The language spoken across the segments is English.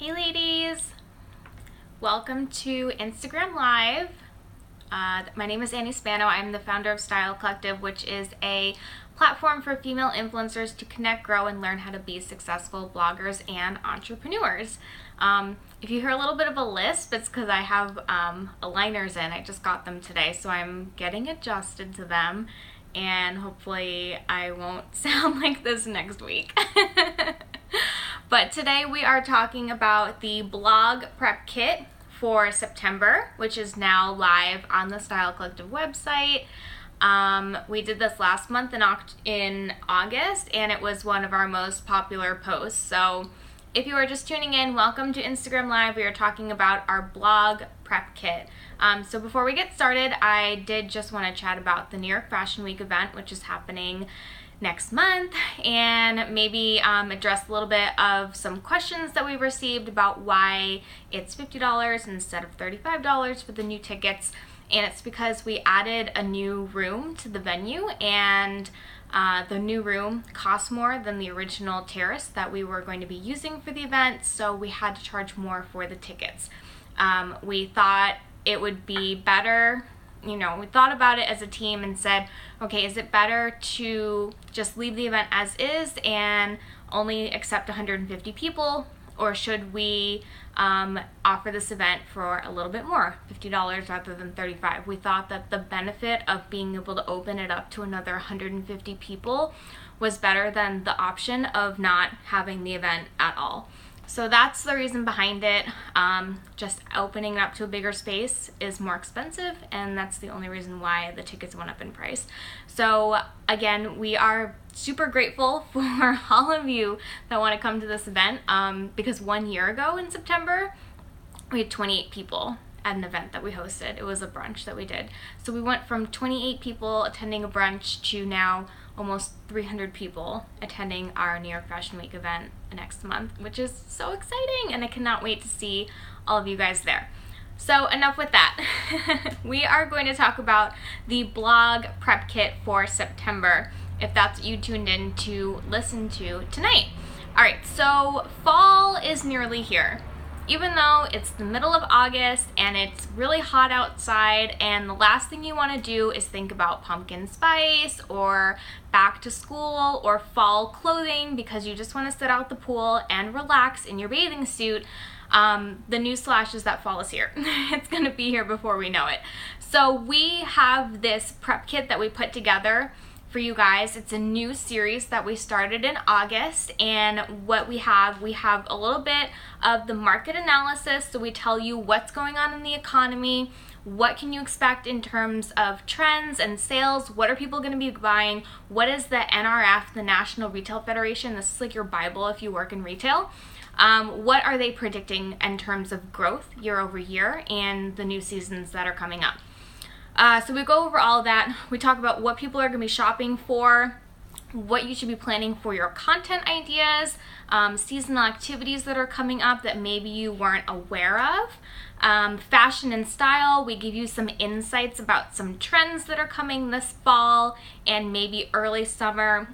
Hey ladies, welcome to Instagram Live. My name is Annie Spano. I'm the founder of Style Collective, which is a platform for female influencers to connect, grow, and learn how to be successful bloggers and entrepreneurs. If you hear a little bit of a lisp, it's because I have aligners in. I just got them today, so I'm getting adjusted to them, and hopefully I won't sound like this next week. But today we are talking about the blog prep kit for September, which is now live on the Style Collective website. We did this last month in August, and it was one of our most popular posts. So if you are just tuning in, welcome to Instagram Live. We are talking about our blog prep kit. So before we get started, I did just want to chat about the New York Fashion Week event, which is happening next month, and maybe address a little bit of some questions that we received about why it's $50 instead of $35 for the new tickets. And it's because we added a new room to the venue, and the new room costs more than the original terrace that we were going to be using for the event, so we had to charge more for the tickets. We thought it would be better, we thought about it as a team and said, okay, is it better to just leave the event as is and only accept 150 people, or should we offer this event for a little bit more, $50 rather than $35? We thought that the benefit of being able to open it up to another 150 people was better than the option of not having the event at all. So that's the reason behind it. Just opening it up to a bigger space is more expensive, and that's the only reason why the tickets went up in price. So again, we are super grateful for all of you that want to come to this event, because 1 year ago in September, we had 28 people at an event that we hosted. It was a brunch that we did. So we went from 28 people attending a brunch to now almost 300 people attending our New York Fashion Week event next month, which is so exciting, and I cannot wait to see all of you guys there. So enough with that. We are going to talk about the blog prep kit for September, if that's what you tuned in to listen to tonight. All right, so fall is nearly here. Even though it's the middle of August and it's really hot outside, and the last thing you want to do is think about pumpkin spice or back to school or fall clothing because you just want to sit out the pool and relax in your bathing suit, the newsflash is that fall is here. It's going to be here before we know it. So we have this prep kit that we put together for you guys. It's a new series that we started in August, and what we have a little bit of the market analysis, so we tell you what's going on in the economy, what can you expect in terms of trends and sales, what are people going to be buying, what is the NRF, the National Retail Federation, this is like your Bible if you work in retail, what are they predicting in terms of growth year over year and the new seasons that are coming up. So we go over all of that. We talk about what people are going to be shopping for, what you should be planning for your content ideas, seasonal activities that are coming up that maybe you weren't aware of, fashion and style. We give you some insights about some trends that are coming this fall and maybe late summer,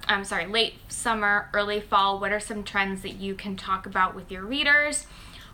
early fall. What are some trends that you can talk about with your readers?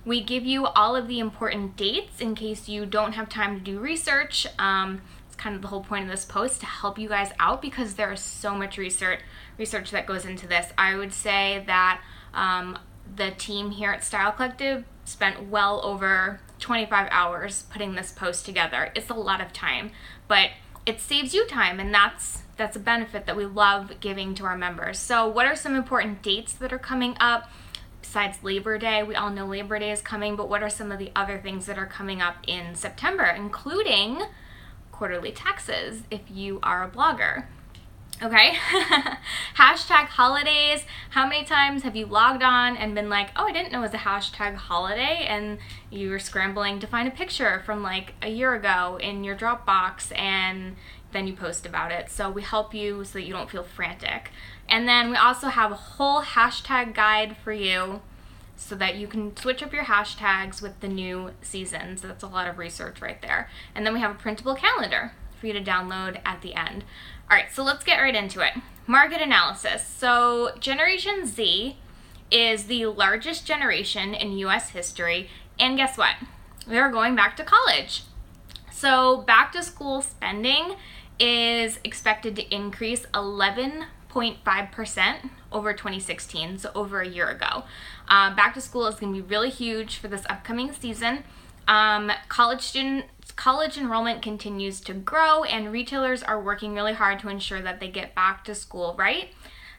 We give you all of the important dates in case you don't have time to do research. It's kind of the whole point of this post, to help you guys out, because there is so much research that goes into this. I would say that the team here at Style Collective spent well over 25 hours putting this post together. It's a lot of time, but it saves you time, and that's a benefit that we love giving to our members. So what are some important dates that are coming up? Besides Labor Day, we all know Labor Day is coming, but what are some of the other things that are coming up in September, including quarterly taxes if you are a blogger? Okay, hashtag holidays. How many times have you logged on and been like, oh, I didn't know it was a hashtag holiday, and you were scrambling to find a picture from like a year ago in your Dropbox, and then you post about it. So we help you so that you don't feel frantic. And then we also have a whole hashtag guide for you so that you can switch up your hashtags with the new seasons. That's a lot of research right there. And then we have a printable calendar for you to download at the end. All right, so let's get right into it. Market analysis. So Generation Z is the largest generation in US history, and guess what? We are going back to college. So back to school spending is expected to increase 11.5% over 2016, so over a year ago. Back to school is going to be really huge for this upcoming season. College enrollment continues to grow, and retailers are working really hard to ensure that they get back to school right,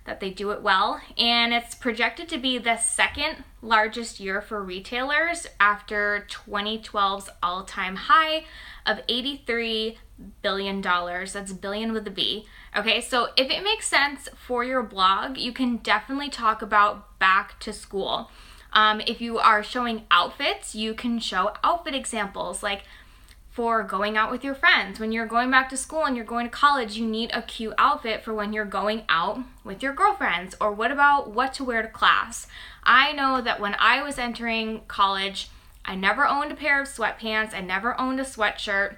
that they do it well. And it's projected to be the second largest year for retailers after 2012's all-time high of $83 billion. That's billion with a B. Okay, so if it makes sense for your blog, you can definitely talk about back to school. If you are showing outfits, you can show outfit examples, like for going out with your friends. When you're going back to school and you're going to college, you need a cute outfit for when you're going out with your girlfriends. Or what about what to wear to class? I know that when I was entering college, I never owned a pair of sweatpants. I never owned a sweatshirt.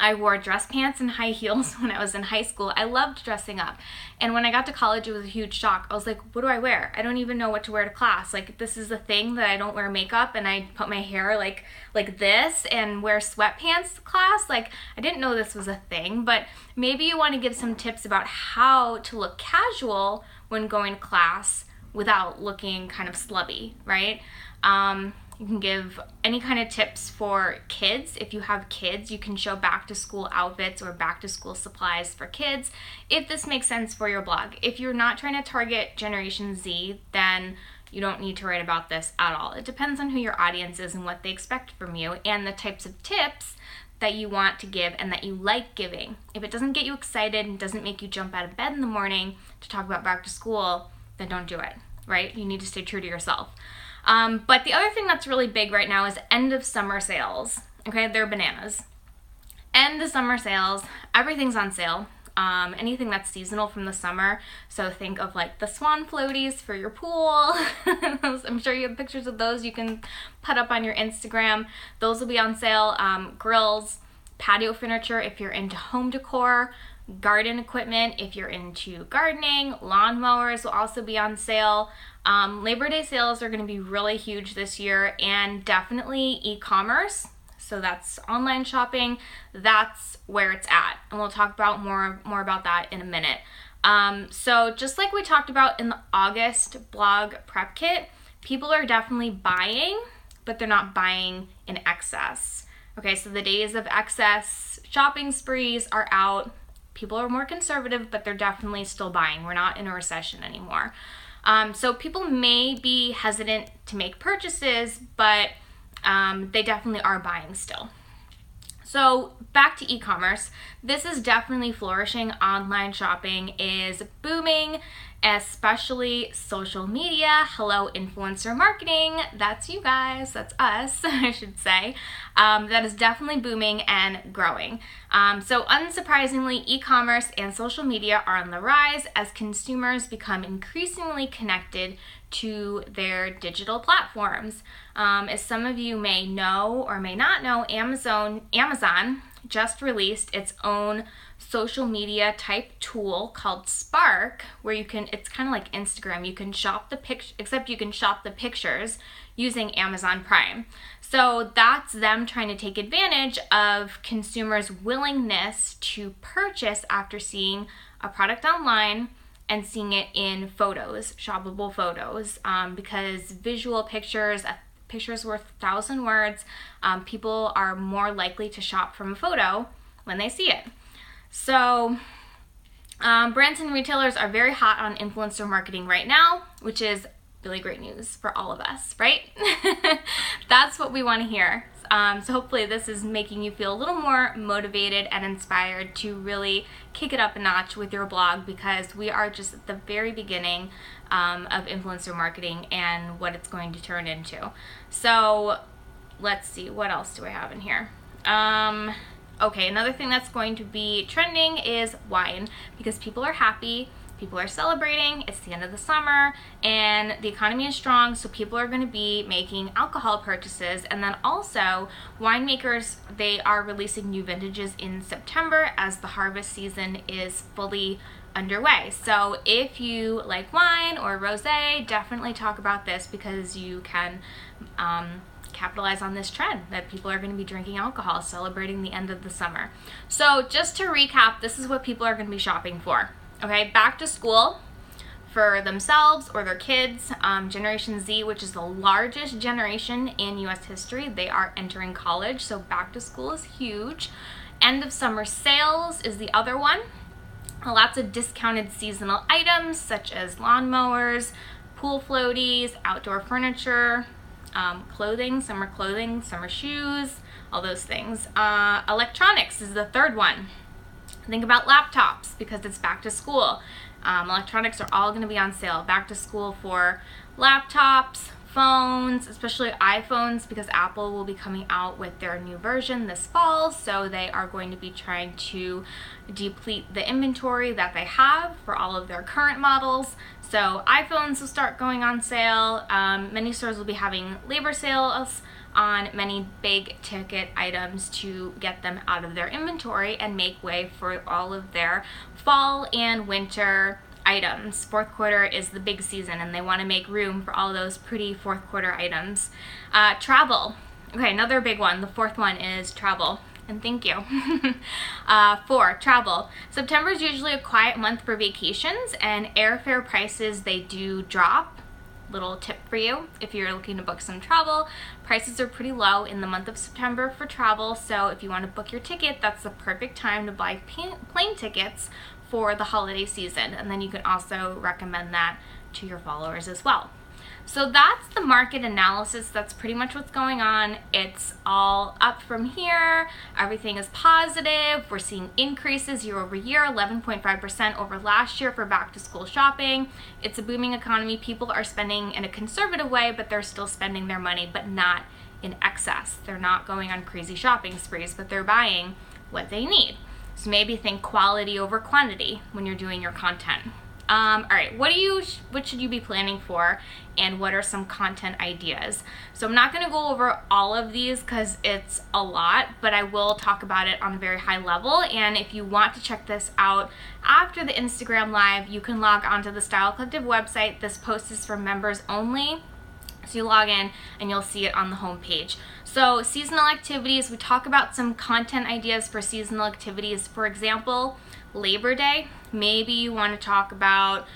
I wore dress pants and high heels when I was in high school. I loved dressing up. And when I got to college, it was a huge shock. I was like, what do I wear? I don't even know what to wear to class. Like, this is the thing that I don't wear makeup and I put my hair like this and wear sweatpants to class. Like, I didn't know this was a thing, but maybe you want to give some tips about how to look casual when going to class without looking kind of slubby, right? You can give any kind of tips for kids. If you have kids, you can show back to school outfits or back to school supplies for kids, if this makes sense for your blog. If you're not trying to target Generation Z, then you don't need to write about this at all. It depends on who your audience is and what they expect from you and the types of tips that you want to give and that you like giving. If it doesn't get you excited and doesn't make you jump out of bed in the morning to talk about back to school, then don't do it, right? You need to stay true to yourself. But the other thing that's really big right now is end of summer sales. Okay, they're bananas. End of summer sales, everything's on sale. Anything that's seasonal from the summer. So think of like the swan floaties for your pool. I'm sure you have pictures of those you can put up on your Instagram. Those will be on sale. Grills, patio furniture if you're into home decor, garden equipment if you're into gardening, lawnmowers will also be on sale. Labor Day sales are going to be really huge this year, and definitely e-commerce. So that's online shopping. That's where it's at, and we'll talk about more about that in a minute. So just like we talked about in the August blog prep kit, people are definitely buying, but they're not buying in excess. Okay, so the days of excess shopping sprees are out. People are more conservative, but they're definitely still buying. We're not in a recession anymore. So people may be hesitant to make purchases, but they definitely are buying still. So back to e-commerce. This is definitely flourishing. Online shopping is booming, especially social media. Hello, influencer marketing. That's you guys. That's us, I should say. That is definitely booming and growing. So unsurprisingly, e-commerce and social media are on the rise as consumers become increasingly connected to their digital platforms. As some of you may know or may not know, Amazon just released its own social media type tool called Spark, where it's kind of like Instagram. You can shop except you can shop the pictures using Amazon Prime. So that's them trying to take advantage of consumers' willingness to purchase after seeing a product online and seeing it in photos, shoppable photos, because visual pictures, a picture's worth 1,000 words. People are more likely to shop from a photo when they see it. So brands and retailers are very hot on influencer marketing right now, which is really great news for all of us, right? That's what we want to hear. So hopefully this is making you feel a little more motivated and inspired to really kick it up a notch with your blog, because we are just at the very beginning of influencer marketing and what it's going to turn into. So let's see, what else do I have in here? Okay, another thing that's going to be trending is wine, because people are happy. People are celebrating, it's the end of the summer, and the economy is strong, so people are going to be making alcohol purchases. And then also, winemakers, they are releasing new vintages in September as the harvest season is fully underway. So if you like wine or rosé, definitely talk about this because you can capitalize on this trend that people are going to be drinking alcohol, celebrating the end of the summer. So just to recap, this is what people are going to be shopping for. Okay, back to school for themselves or their kids. Generation Z, which is the largest generation in US history, they are entering college, so back to school is huge. End of summer sales is the other one. Lots of discounted seasonal items such as lawnmowers, pool floaties, outdoor furniture, clothing, summer shoes, all those things. Electronics is the third one. Think about laptops because it's back to school. Electronics are all going to be on sale. Back to school for laptops, phones, especially iPhones, because Apple will be coming out with their new version this fall, so they are going to be trying to deplete the inventory that they have for all of their current models. So iPhones will start going on sale. Many stores will be having labor sales on many big ticket items to get them out of their inventory and make way for all of their fall and winter items. Fourth quarter is the big season and they want to make room for all those pretty fourth quarter items. Travel. Okay, another big one. The fourth one is travel. And thank you. For travel. September is usually a quiet month for vacations, and airfare prices, they do drop. Little tip for you, if you're looking to book some travel, prices are pretty low in the month of September for travel, so if you want to book your ticket, that's the perfect time to buy plane tickets for the holiday season, and then you can also recommend that to your followers as well. So that's the market analysis. That's pretty much what's going on. It's all up from here. Everything is positive. We're seeing increases year over year, 11.5% over last year for back to school shopping. It's a booming economy. People are spending in a conservative way, but they're still spending their money, but not in excess. They're not going on crazy shopping sprees, but they're buying what they need. So maybe think quality over quantity when you're doing your content. All right, what should you be planning for, and what are some content ideas? So I'm not going to go over all of these because it's a lot, but I will talk about it on a very high level. And if you want to check this out after the Instagram live, you can log onto the Style Collective website. This post is for members only. So you log in and you'll see it on the home page. So seasonal activities, we talk about some content ideas for seasonal activities. For example, Labor Day, maybe you want to talk about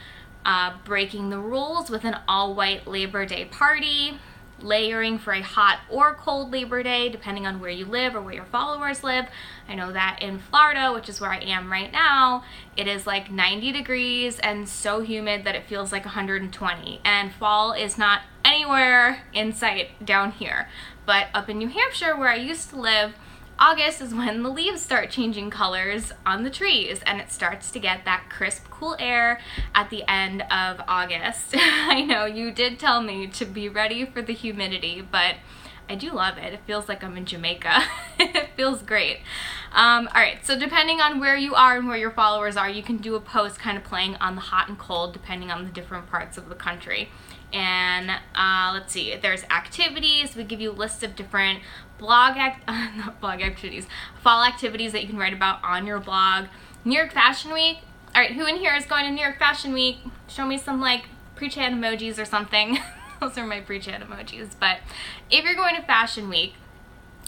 breaking the rules with an all-white Labor Day party, layering for a hot or cold Labor Day, depending on where you live or where your followers live. I know that in Florida, which is where I am right now, it is like 90 degrees and so humid that it feels like 120. And fall is not anywhere in sight down here. But up in New Hampshire, where I used to live, August is when the leaves start changing colors on the trees and it starts to get that crisp, cool air at the end of August. I know you did tell me to be ready for the humidity, but I do love it. It feels like I'm in Jamaica. It feels great. All right, so depending on where you are and where your followers are, you can do a post kind of playing on the hot and cold depending on the different parts of the country. And let's see, there's activities. We give you lists of different fall activities that you can write about on your blog. New York Fashion Week. All right, who in here is going to New York Fashion Week? Show me some like pre-chat emojis or something. Those are my pre-chat emojis. But if you're going to Fashion Week,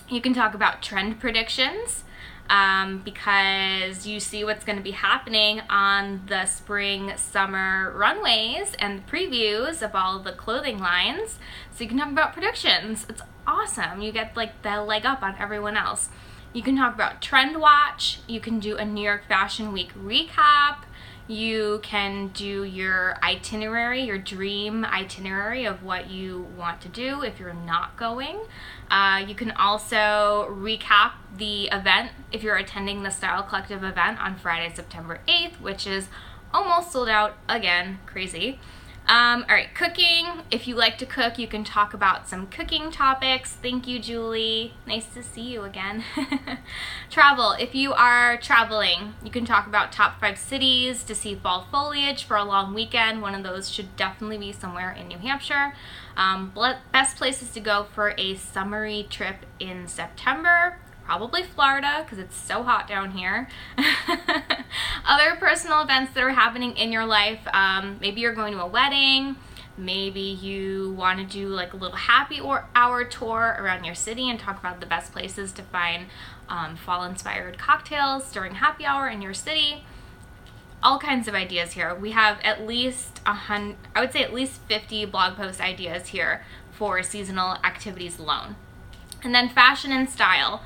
you can talk about trend predictions. Because you see what's going to be happening on the spring summer runways and previews of all the clothing lines, so you can talk about predictions. It's awesome. You get like the leg up on everyone else. You can talk about Trend Watch. You can do a New York Fashion Week recap. You can do your itinerary, your dream itinerary of what you want to do if you're not going. You can also recap the event if you're attending the Style Collective event on Friday, September 8th, which is almost sold out again. Crazy. All right, cooking. If you like to cook, you can talk about some cooking topics. Thank you, Julie. Nice to see you again. Travel. If you are traveling, you can talk about top 5 cities to see fall foliage for a long weekend. One of those should definitely be somewhere in New Hampshire. Best places to go for a summery trip in September. probably Florida because it's so hot down here. Other personal events that are happening in your life. Maybe you're going to a wedding. Maybe you want to do like a little happy hour tour around your city and talk about the best places to find fall-inspired cocktails during happy hour in your city. All kinds of ideas here. We have at least I would say at least 50 blog post ideas here for seasonal activities alone. And then fashion and style.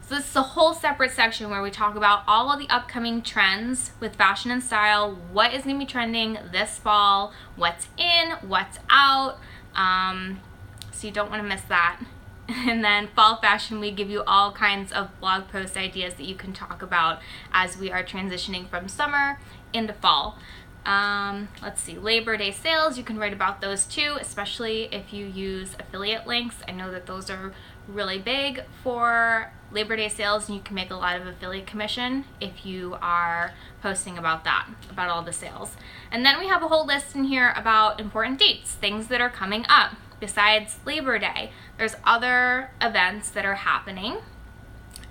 So this is a whole separate section where we talk about all of the upcoming trends with fashion and style, what is going to be trending this fall, what's in, what's out, so you don't want to miss that. And then fall fashion, we give you all kinds of blog post ideas that you can talk about as we are transitioning from summer into fall. Let's see, Labor Day sales, you can write about those too, especially if you use affiliate links. I know that those are really big for Labor Day sales, and you can make a lot of affiliate commission if you are posting about that, about all the sales. And then we have a whole list in here about important dates, things that are coming up. Besides Labor Day, there's other events that are happening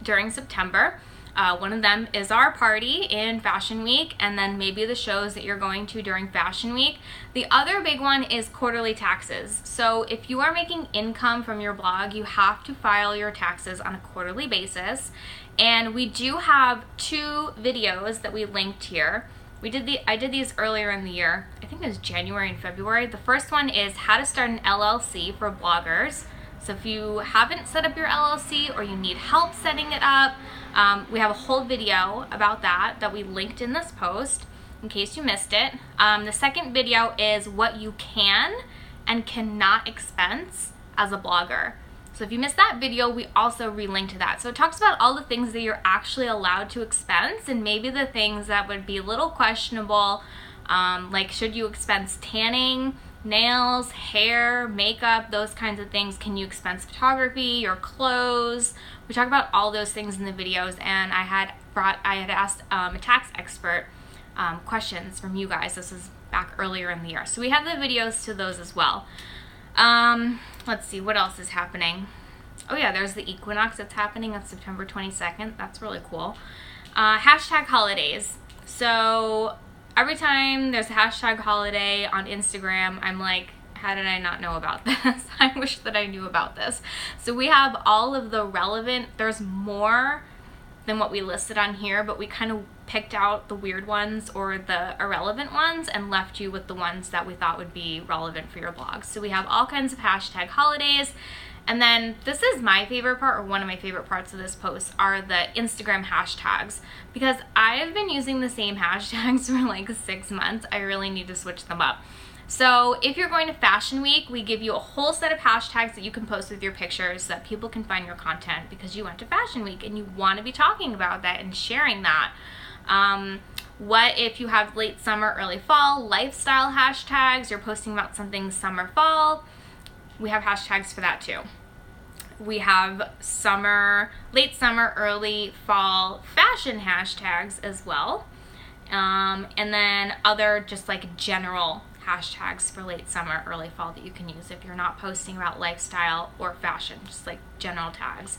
during September. One of them is our party in Fashion Week, and then maybe the shows that you're going to during Fashion Week. The other big one is quarterly taxes. So if you are making income from your blog, you have to file your taxes on a quarterly basis. And we do have 2 videos that we linked here. I did these earlier in the year. I think it was January and February. The first one is how to start an LLC for bloggers. So if you haven't set up your LLC or you need help setting it up, we have a whole video about that we linked in this post in case you missed it. The second video is what you can and cannot expense as a blogger. So if you missed that video, we also relinked to that. So it talks about all the things that you're actually allowed to expense, and maybe the things that would be a little questionable, like should you expense tanning, nails, hair, makeup, those kinds of things. Can you expense photography, your clothes? We talk about all those things in the videos, and I had asked a tax expert questions from you guys. This is back earlier in the year. So we have the videos to those as well. Let's see, what else is happening? Oh yeah, there's the equinox that's happening on September 22nd. That's really cool. Hashtag holidays. So every time there's a hashtag holiday on Instagram, I'm like, how did I not know about this? I wish that I knew about this. So we have all of the relevant, there's more than what we listed on here, but we kind of picked out the weird ones or the irrelevant ones and left you with the ones that we thought would be relevant for your blog. So we have all kinds of hashtag holidays. And then this is my favorite part, or one of my favorite parts of this post, are the Instagram hashtags, because I have been using the same hashtags for like 6 months. I really need to switch them up. So if you're going to Fashion Week, we give you a whole set of hashtags that you can post with your pictures so that people can find your content because you went to Fashion Week and you want to be talking about that and sharing that. What if you have late summer, early fall, lifestyle hashtags, you're posting about something summer, fall, we have hashtags for that too. We have summer, late summer, early fall fashion hashtags as well. And then other just like general hashtags for late summer, early fall that you can use if you're not posting about lifestyle or fashion, just like general tags.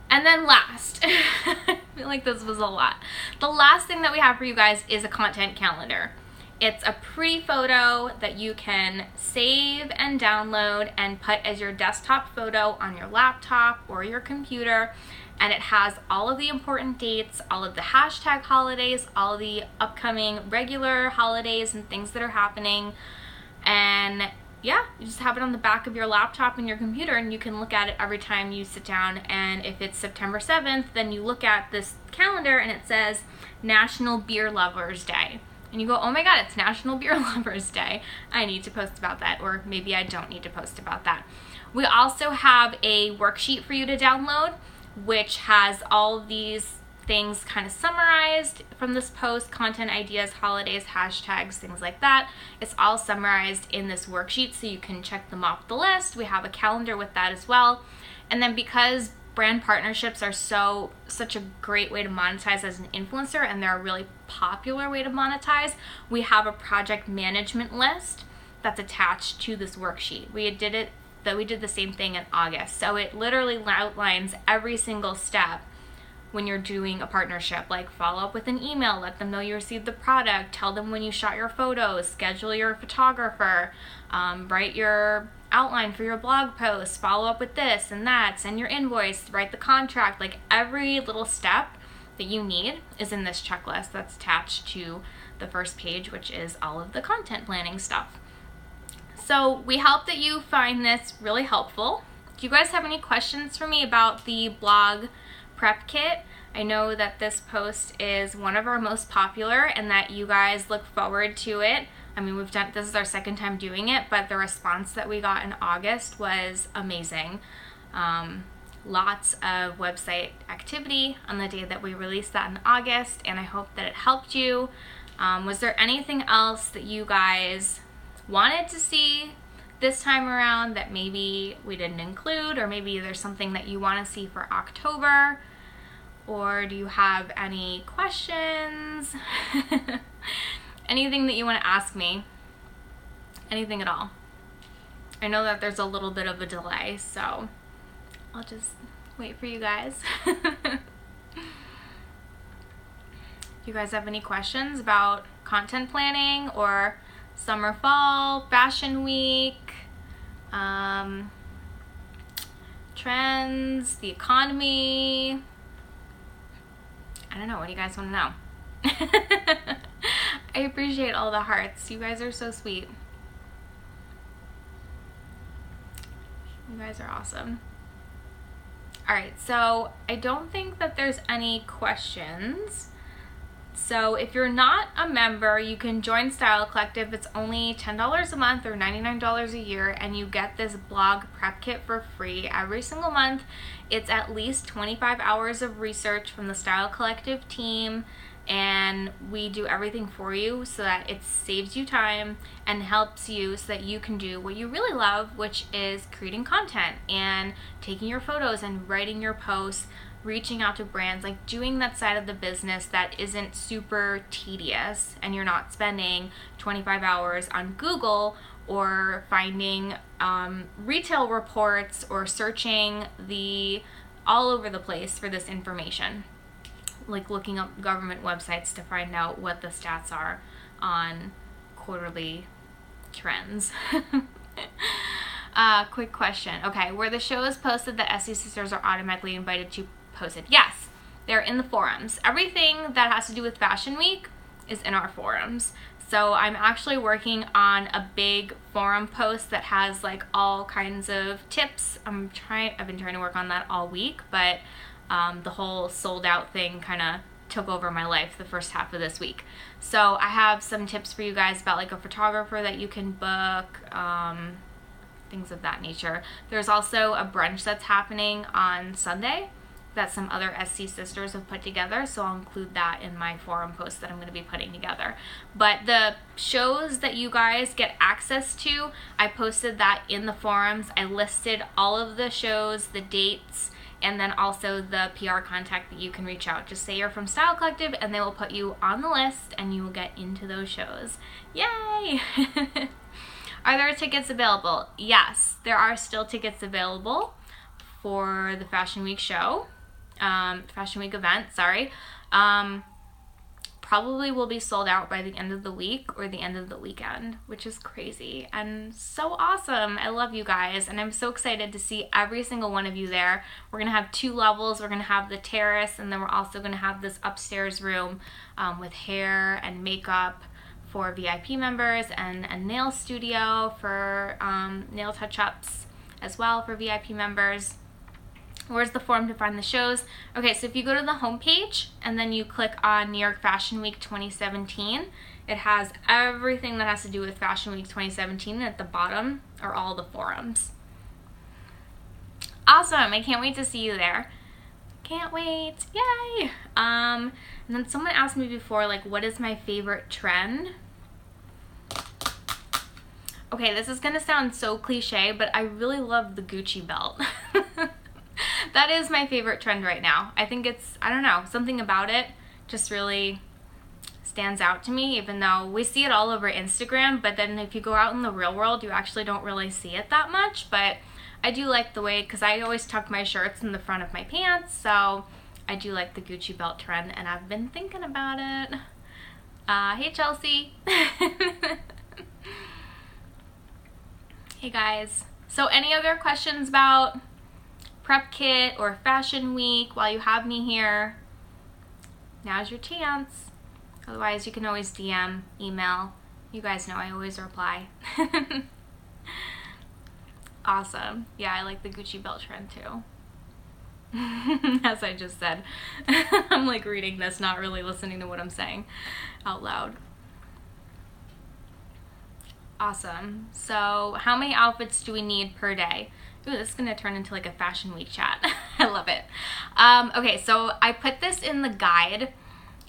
And then last, I feel like this was a lot. The last thing that we have for you guys is a content calendar. It's a pretty photo that you can save and download and put as your desktop photo on your laptop or your computer. And it has all of the important dates, all of the hashtag holidays, all of the upcoming regular holidays and things that are happening. And yeah, you just have it on the back of your laptop and your computer, and you can look at it every time you sit down. And if it's September 7th, then you look at this calendar and it says National Beer Lovers Day. And you go, oh my God, it's National Beer Lovers Day. I need to post about that, or maybe I don't need to post about that. We also have a worksheet for you to download, which has all of these things kind of summarized from this post, content ideas, holidays, hashtags, things like that. It's all summarized in this worksheet, so you can check them off the list. We have a calendar with that as well. And then because brand partnerships are such a great way to monetize as an influencer, and they're a really popular way to monetize, we have a project management list that's attached to this worksheet. We did it that we did the same thing in August. So it literally outlines every single step when you're doing a partnership, like follow up with an email, let them know you received the product, tell them when you shot your photos, schedule your photographer, write your outline for your blog post, follow up with this and that, send your invoice, write the contract. Like every little step that you need is in this checklist that's attached to the first page, which is all of the content planning stuff. So we hope that you find this really helpful. Do you guys have any questions for me about the blog prep kit? I know that this post is one of our most popular and that you guys look forward to it. I mean, this is our second time doing it, but the response that we got in August was amazing. Lots of website activity on the day that we released that in August, and I hope that it helped you. Was there anything else that you guys wanted to see this time around that maybe we didn't include, or maybe there's something that you want to see for October? Or do you have any questions? Anything that you want to ask me? Anything at all? I know that there's a little bit of a delay, so I'll just wait for you guys. You guys have any questions about content planning or summer, fall, fashion week, trends, the economy? I don't know. What do you guys want to know? I appreciate all the hearts. You guys are so sweet. You guys are awesome. All right, so I don't think that there's any questions. So if you're not a member, you can join Style Collective. It's only $10 a month or $99 a year, and you get this blog prep kit for free every single month. It's at least 25 hours of research from the Style Collective team, and we do everything for you so that it saves you time and helps you so that you can do what you really love, which is creating content and taking your photos and writing your posts, reaching out to brands, like doing that side of the business that isn't super tedious, and you're not spending 25 hours on Google or finding retail reports or searching all over the place for this information, like looking up government websites to find out what the stats are on quarterly trends. Quick question. Okay, were the shows posted that SC Sisters are automatically invited to posted? Yes, they're in the forums. Everything that has to do with Fashion Week is in our forums. So I'm actually working on a big forum post that has like all kinds of tips. I've been trying to work on that all week, but the whole sold out thing kind of took over my life the first half of this week. So I have some tips for you guys about like a photographer that you can book, things of that nature. There's also a brunch that's happening on Sunday that some other SC sisters have put together, so I'll include that in my forum post that I'm going to be putting together. But the shows that you guys get access to, I posted that in the forums. I listed all of the shows, the dates, and then also the PR contact that you can reach out. Just say you're from Style Collective and they will put you on the list and you will get into those shows. Yay! Are there tickets available? Yes, there are still tickets available for the Fashion Week show. Fashion Week event, sorry. Probably will be sold out by the end of the week or the end of the weekend, which is crazy and so awesome. I love you guys, and I'm so excited to see every single one of you there. We're gonna have 2 levels. We're gonna have the terrace, and then we're also gonna have this upstairs room with hair and makeup for VIP members, and a nail studio for nail touch-ups as well for VIP members. Where's the form to find the shows? Okay, so if you go to the homepage and then you click on New York Fashion Week 2017, it has everything that has to do with Fashion Week 2017, and at the bottom are all the forums. Awesome, I can't wait to see you there. Can't wait, yay! And then someone asked me before, like, what is my favorite trend? Okay, this is gonna sound so cliche, but I really love the Gucci belt. That is my favorite trend right now. I think it's, I don't know, something about it just really stands out to me, even though we see it all over Instagram, but then if you go out in the real world, you actually don't really see it that much. But I do like the way, because I always tuck my shirts in the front of my pants, so I do like the Gucci belt trend, and I've been thinking about it. Hey Chelsea. Hey guys. So any other questions about prep kit or fashion week while you have me here? Now's your chance. Otherwise you can always DM, email. You guys know I always reply. Awesome. Yeah, I like the Gucci belt trend too. As I just said. I'm like reading this, not really listening to what I'm saying out loud. Awesome. So how many outfits do we need per day? Ooh, this is gonna turn into like a fashion week chat. I love it. Okay, so I put this in the guide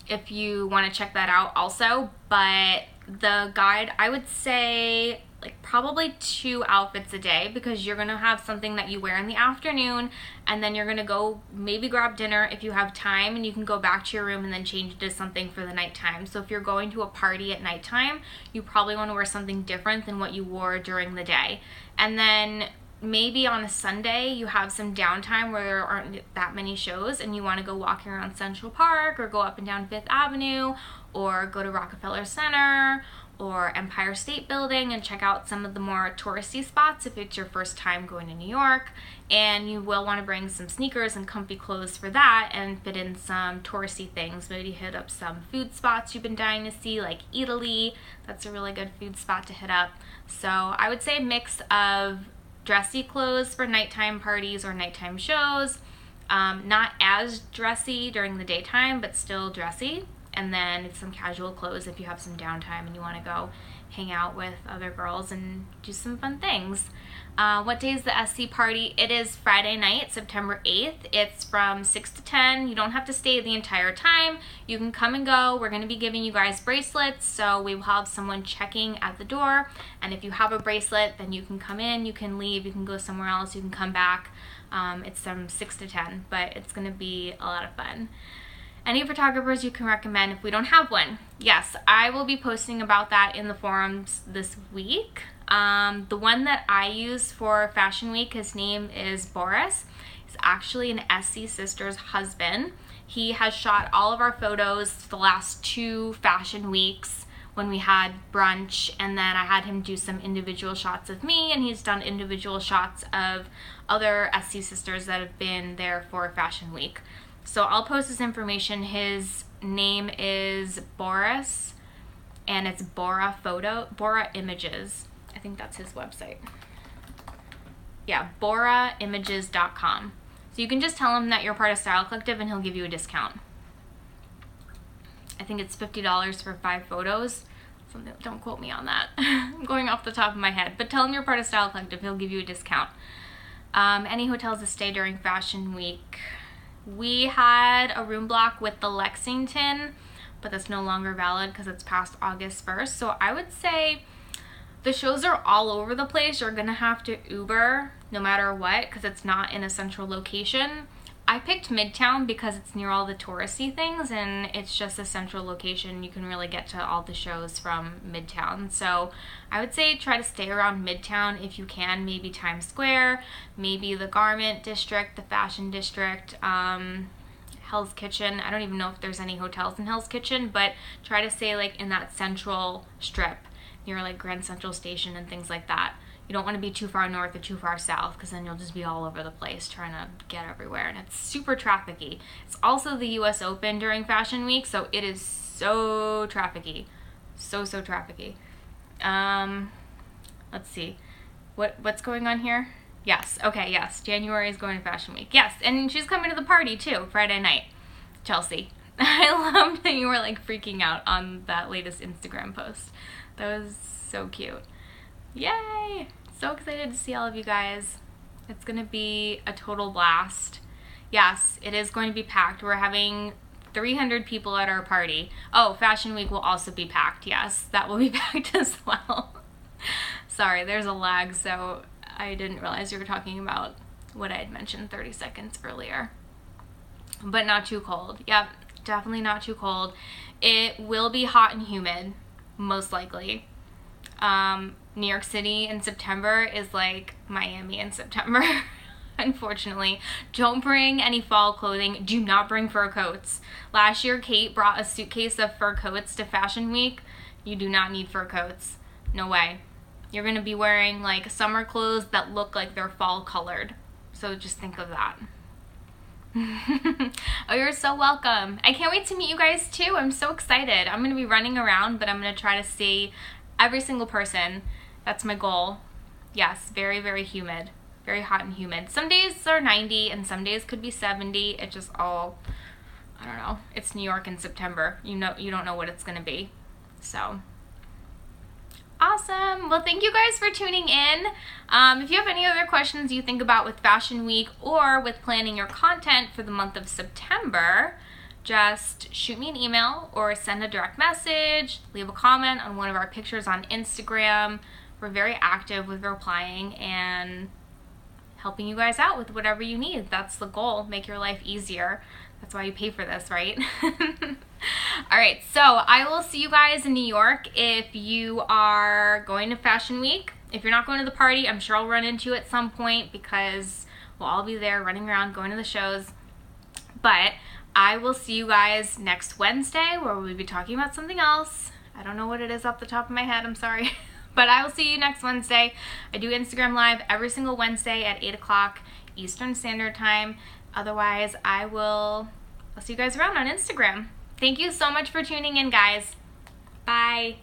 if you want to check that out also, but the guide, I would say like probably 2 outfits a day, because you're gonna have something that you wear in the afternoon, and then you're gonna go maybe grab dinner if you have time, and you can go back to your room and then change into something for the nighttime. So if you're going to a party at nighttime, you probably want to wear something different than what you wore during the day. And then maybe on a Sunday you have some downtime where there aren't that many shows and you want to go walking around Central Park or go up and down Fifth Avenue or go to Rockefeller Center or Empire State Building and check out some of the more touristy spots if it's your first time going to New York. And you will want to bring some sneakers and comfy clothes for that and fit in some touristy things. Maybe hit up some food spots you've been dying to see, like Italy. That's a really good food spot to hit up. So I would say a mix of dressy clothes for nighttime parties or nighttime shows, not as dressy during the daytime, but still dressy. And then some casual clothes if you have some downtime and you want to go hang out with other girls and do some fun things. What day is the SC party? It is Friday night, September 8th. It's from 6 to 10. You don't have to stay the entire time. You can come and go. We're going to be giving you guys bracelets, so we will have someone checking at the door. And if you have a bracelet, then you can come in, you can leave, you can go somewhere else, you can come back. It's from 6 to 10, but it's going to be a lot of fun. Any photographers you can recommend if we don't have one? Yes, I will be posting about that in the forums this week. The one that I use for Fashion Week, his name is Boris. He's actually an SC sister's husband. He has shot all of our photos the last 2 fashion weeks when we had brunch, and then I had him do some individual shots of me, and he's done individual shots of other SC sisters that have been there for Fashion Week. So I'll post his information. His name is Boris, and it's Bora Images. I think that's his website. Yeah, boraimages.com. So you can just tell him that you're part of Style Collective and he'll give you a discount. I think it's $50 for 5 photos. Something, don't quote me on that. I'm going off the top of my head. But tell him you're part of Style Collective, he'll give you a discount. Any hotels to stay during Fashion Week? We had a room block with the Lexington, but that's no longer valid because it's past August 1st. So I would say the shows are all over the place. You're gonna have to Uber no matter what because it's not in a central location. I picked Midtown because it's near all the touristy things and it's just a central location. You can really get to all the shows from Midtown. So I would say try to stay around Midtown if you can, maybe Times Square, maybe the Garment District, the Fashion District, Hell's Kitchen. I don't even know if there's any hotels in Hell's Kitchen, but try to stay like in that central strip near like Grand Central Station and things like that. You don't want to be too far north or too far south because then you'll just be all over the place trying to get everywhere, and it's super trafficy. It's also the US Open during Fashion Week, so it is so trafficy. So trafficy. Let's see. What's going on here? Yes. Okay, yes. January is going to Fashion Week. Yes, and she's coming to the party too, Friday night. Chelsea. I loved that you were like freaking out on that latest Instagram post. That was so cute. Yay! So excited to see all of you guys. It's gonna be a total blast. Yes, it is going to be packed. We're having 300 people at our party. Oh, Fashion Week will also be packed. Yes, that will be packed as well. Sorry, there's a lag, so I didn't realize you were talking about what I had mentioned 30 seconds earlier. But not too cold. Yep, definitely not too cold. It will be hot and humid, most likely. New York City in September is like Miami in September. Unfortunately. Don't bring any fall clothing. Do not bring fur coats. Last year, Kate brought a suitcase of fur coats to Fashion Week. You do not need fur coats. No way. You're going to be wearing like summer clothes that look like they're fall colored. So just think of that. Oh, you're so welcome. I can't wait to meet you guys too. I'm so excited. I'm going to be running around, but I'm going to try to see every single person. That's my goal. Yes, very, very humid. Very hot and humid. Some days are 90 and some days could be 70. It just all, I don't know. It's New York in September. You don't know what it's going to be. So awesome. Well, thank you guys for tuning in. If you have any other questions you think about with Fashion Week or with planning your content for the month of September, just shoot me an email or send a direct message, leave a comment on one of our pictures on Instagram. We're very active with replying and helping you guys out with whatever you need. That's the goal. Make your life easier. That's why you pay for this, right? All right, so I will see you guys in New York if you are going to Fashion Week. If you're not going to the party, I'm sure I'll run into you at some point because we'll all be there running around, going to the shows. But I will see you guys next Wednesday where we'll be talking about something else. I don't know what it is off the top of my head. I'm sorry. But I will see you next Wednesday. I do Instagram Live every single Wednesday at 8 o'clock Eastern Standard Time. Otherwise, I'll see you guys around on Instagram. Thank you so much for tuning in, guys. Bye.